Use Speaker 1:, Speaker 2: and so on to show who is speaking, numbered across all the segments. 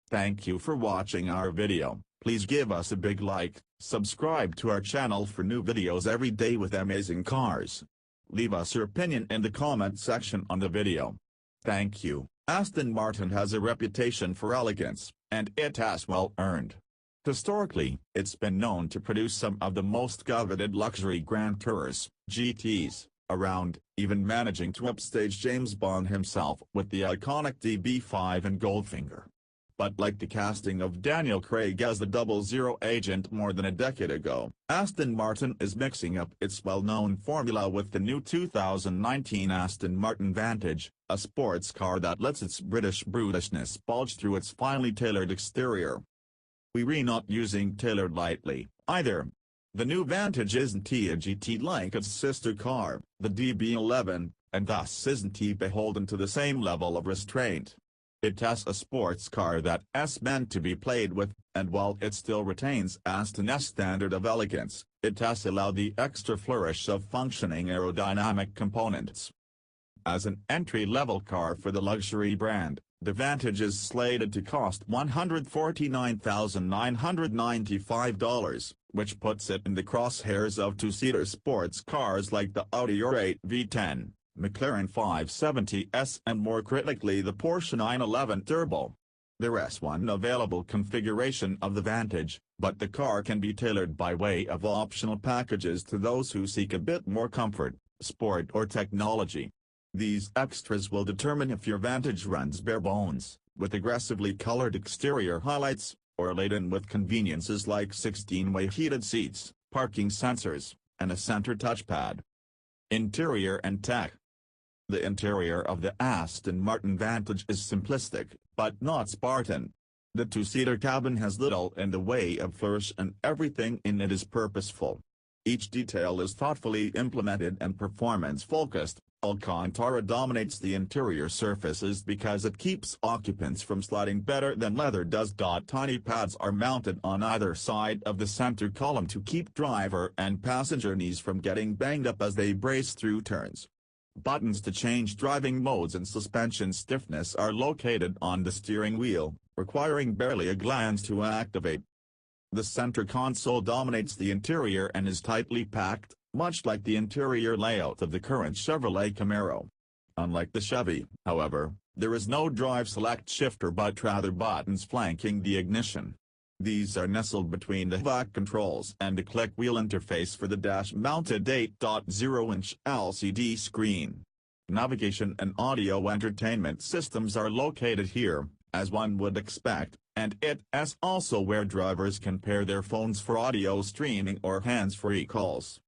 Speaker 1: Thank you for watching our video. Please give us a big like, subscribe to our channel for new videos every day with amazing cars. Leave us your opinion in the comment section on the video. Thank you. Aston Martin has a reputation for elegance, and it has well earned. Historically, it's been known to produce some of the most coveted luxury Grand Tours, GTs, around, even managing to upstage James Bond himself with the iconic DB5 and Goldfinger. But like the casting of Daniel Craig as the 00 agent more than a decade ago, Aston Martin is mixing up its well-known formula with the new 2019 Aston Martin Vantage, a sports car that lets its British brutishness bulge through its finely tailored exterior. We're not using tailored lightly, either. The new Vantage isn't a GT like its sister car, the DB11, and thus isn't beholden to the same level of restraint. It has a sports car that's meant to be played with, and while it still retains Aston's standard of elegance, it has allowed the extra flourish of functioning aerodynamic components. As an entry-level car for the luxury brand, the Vantage is slated to cost $149,995, which puts it in the crosshairs of two-seater sports cars like the Audi A8 V10. McLaren 570S and more critically the Porsche 911 Turbo. There's one available configuration of the Vantage, but the car can be tailored by way of optional packages to those who seek a bit more comfort, sport or technology. These extras will determine if your Vantage runs bare bones, with aggressively colored exterior highlights, or laden with conveniences like 16-way heated seats, parking sensors, and a center touchpad. Interior and tech. The interior of the Aston Martin Vantage is simplistic, but not Spartan. The two-seater cabin has little in the way of flourish and everything in it is purposeful. Each detail is thoughtfully implemented and performance-focused. Alcantara dominates the interior surfaces because it keeps occupants from sliding better than leather does. Tiny pads are mounted on either side of the center column to keep driver and passenger knees from getting banged up as they brace through turns. Buttons to change driving modes and suspension stiffness are located on the steering wheel, requiring barely a glance to activate. The center console dominates the interior and is tightly packed, much like the interior layout of the current Chevrolet Camaro. Unlike the Chevy, however, there is no drive select shifter but rather buttons flanking the ignition. These are nestled between the VAC controls and the click wheel interface for the dash-mounted 8.0-inch LCD screen. Navigation and audio entertainment systems are located here, as one would expect, and it's also where drivers can pair their phones for audio streaming or hands-free calls.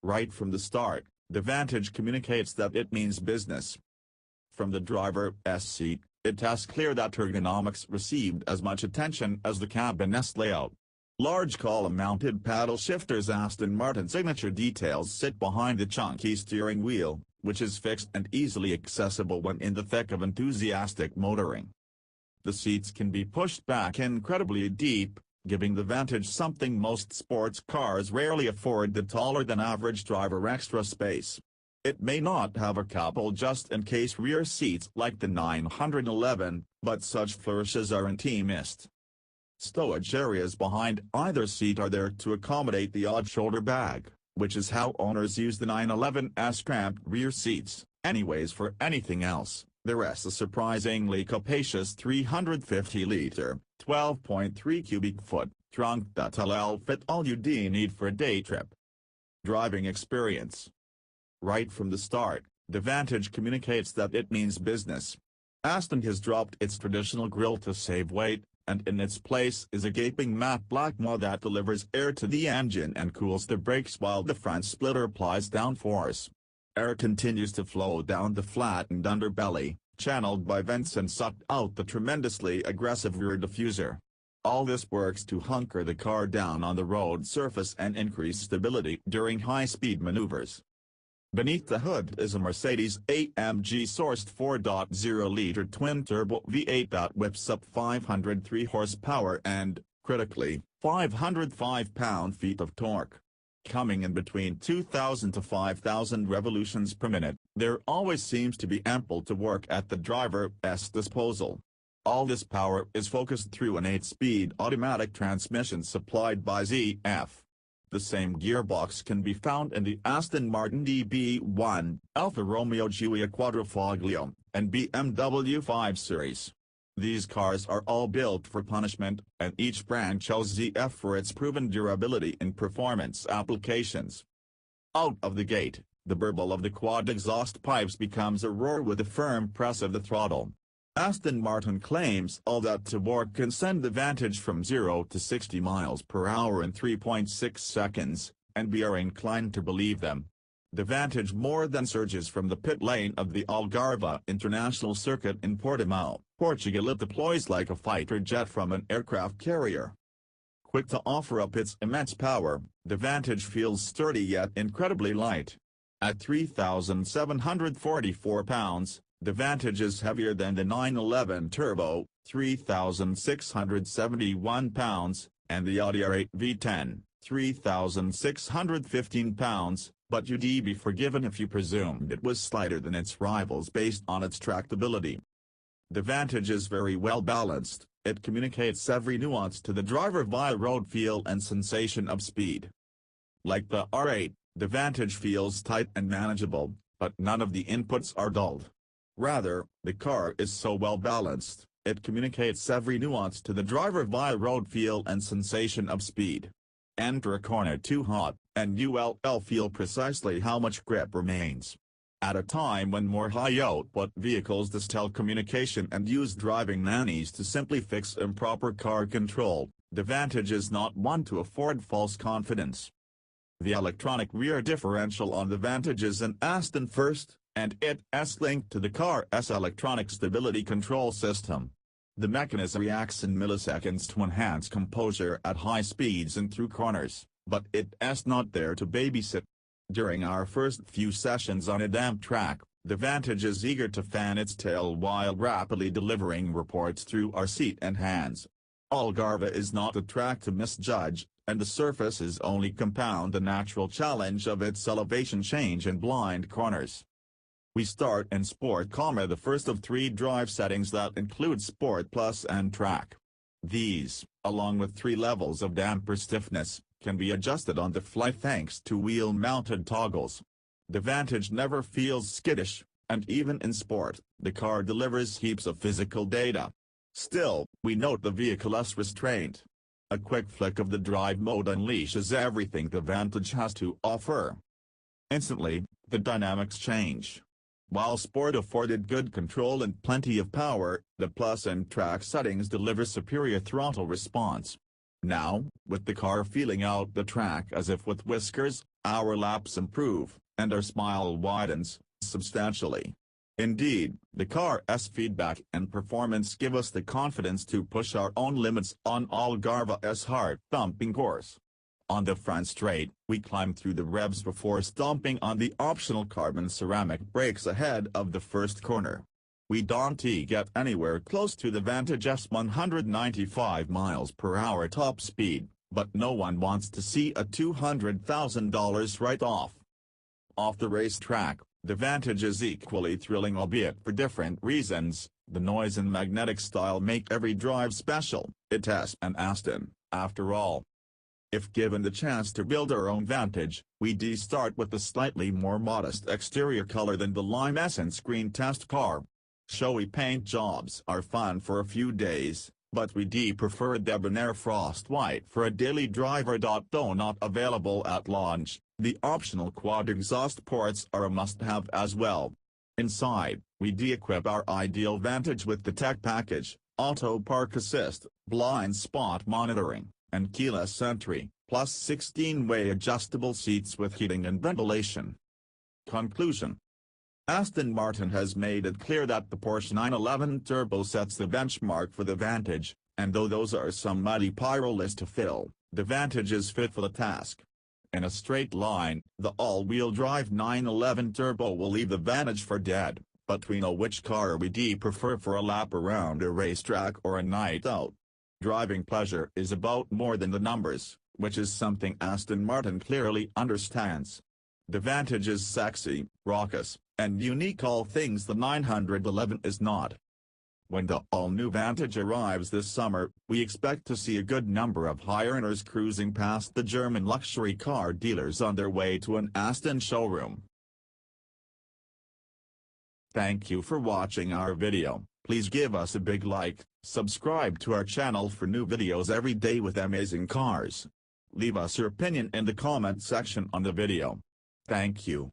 Speaker 1: Right from the start, the Vantage communicates that it means business. From the driver's seat, it has clear that ergonomics received as much attention as the cabin's layout. Large column-mounted paddle shifters. Aston Martin signature details sit behind the chunky steering wheel, which is fixed and easily accessible when in the thick of enthusiastic motoring. The seats can be pushed back incredibly deep, giving the Vantage something most sports cars rarely afford: the taller-than-average driver extra space. It may not have a couple just-in-case rear seats like the 911, but such flourishes aren't missed. Stowage areas behind either seat are there to accommodate the odd shoulder bag, which is how owners use the 911's cramped rear seats. Anyways, for anything else, there's a surprisingly capacious 350-liter, 12.3 cubic foot trunk that'll fit all you need for a day trip. Driving experience. Right from the start, the Vantage communicates that it means business. Aston has dropped its traditional grille to save weight, and in its place is a gaping matte black mod that delivers air to the engine and cools the brakes while the front splitter applies downforce. Air continues to flow down the flattened underbelly, channeled by vents and sucked out the tremendously aggressive rear diffuser. All this works to hunker the car down on the road surface and increase stability during high-speed maneuvers. Beneath the hood is a Mercedes-AMG-sourced 4.0-liter twin-turbo V8 that whips up 503 horsepower and, critically, 505 pound-feet of torque. Coming in between 2,000 to 5,000 revolutions per minute, there always seems to be ample to work at the driver's disposal. All this power is focused through an 8-speed automatic transmission supplied by ZF. The same gearbox can be found in the Aston Martin DB1, Alfa Romeo Giulia Quadrifoglio, and BMW 5 Series. These cars are all built for punishment, and each brand chose ZF for its proven durability in performance applications. Out of the gate, the burble of the quad exhaust pipes becomes a roar with the firm press of the throttle. Aston Martin claims all that to work can send the Vantage from 0 to 60 miles per hour in 3.6 seconds, and we are inclined to believe them. The Vantage more than surges from the pit lane of the Algarve International Circuit in Portimao, Portugal. It deploys like a fighter jet from an aircraft carrier. Quick to offer up its immense power, the Vantage feels sturdy yet incredibly light. At 3,744 pounds, the Vantage is heavier than the 911 Turbo, 3,671 pounds, and the Audi R8 V10, 3,615 pounds, but you'd be forgiven if you presumed it was slighter than its rivals based on its tractability. The Vantage is very well balanced. It communicates every nuance to the driver via road feel and sensation of speed. Like the R8, the Vantage feels tight and manageable, but none of the inputs are dulled. Rather, the car is so well balanced, it communicates every nuance to the driver via road feel and sensation of speed. Enter a corner too hot, and you'll feel precisely how much grip remains. At a time when more high-output vehicles distill communication and use driving nannies to simply fix improper car control, the Vantage is not one to afford false confidence. The electronic rear differential on the Vantage is an Aston first, and it's linked to the car's electronic stability control system. The mechanism reacts in milliseconds to enhance composure at high speeds and through corners, but it's not there to babysit. During our first few sessions on a damp track, the Vantage is eager to fan its tail while rapidly delivering reports through our seat and hands. Algarve is not a track to misjudge, and the surfaces only compound the natural challenge of its elevation change and blind corners. We start in Sport, the first of 3 drive settings that include Sport Plus and Track. These, along with 3 levels of damper stiffness, can be adjusted on the fly thanks to wheel-mounted toggles. The Vantage never feels skittish, and even in sport, the car delivers heaps of physical data. Still, we note the vehicle's restraint. A quick flick of the drive mode unleashes everything the Vantage has to offer. Instantly, the dynamics change. While Sport afforded good control and plenty of power, the Plus and Track settings deliver superior throttle response. Now, with the car feeling out the track as if with whiskers, our laps improve, and our smile widens substantially. Indeed, the car's feedback and performance give us the confidence to push our own limits on Algarve's heart-thumping course. On the front straight, we climb through the revs before stomping on the optional carbon ceramic brakes ahead of the first corner. We don't get anywhere close to the Vantage's 195 miles per hour top speed, but no one wants to see a $200,000 write-off. Off the racetrack, the Vantage is equally thrilling, albeit for different reasons. The noise and magnetic style make every drive special. It's an Aston, after all. If given the chance to build our own Vantage, we'd start with a slightly more modest exterior color than the Lime Essence green test car. Showy paint jobs are fun for a few days, but we'd prefer a debonair frost white for a daily driver. Though not available at launch, the optional quad exhaust ports are a must-have as well. Inside, we'd equip our ideal Vantage with the tech package, auto park assist, blind spot monitoring, and keyless entry, plus 16-way adjustable seats with heating and ventilation. Conclusion. Aston Martin has made it clear that the Porsche 911 Turbo sets the benchmark for the Vantage, and though those are some mighty pyro lists to fill, the Vantage is fit for the task. In a straight line, the all-wheel drive 911 Turbo will leave the Vantage for dead, but we know which car we'd prefer for a lap around a racetrack or a night out. Driving pleasure is about more than the numbers, which is something Aston Martin clearly understands. The Vantage is sexy, raucous, and unique, all things the 911 is not. When the all-new Vantage arrives this summer, we expect to see a good number of high-earners cruising past the German luxury car dealers on their way to an Aston showroom. Thank you for watching our video. Please give us a big like, subscribe to our channel for new videos every day with amazing cars. Leave us your opinion in the comment section on the video. Thank you.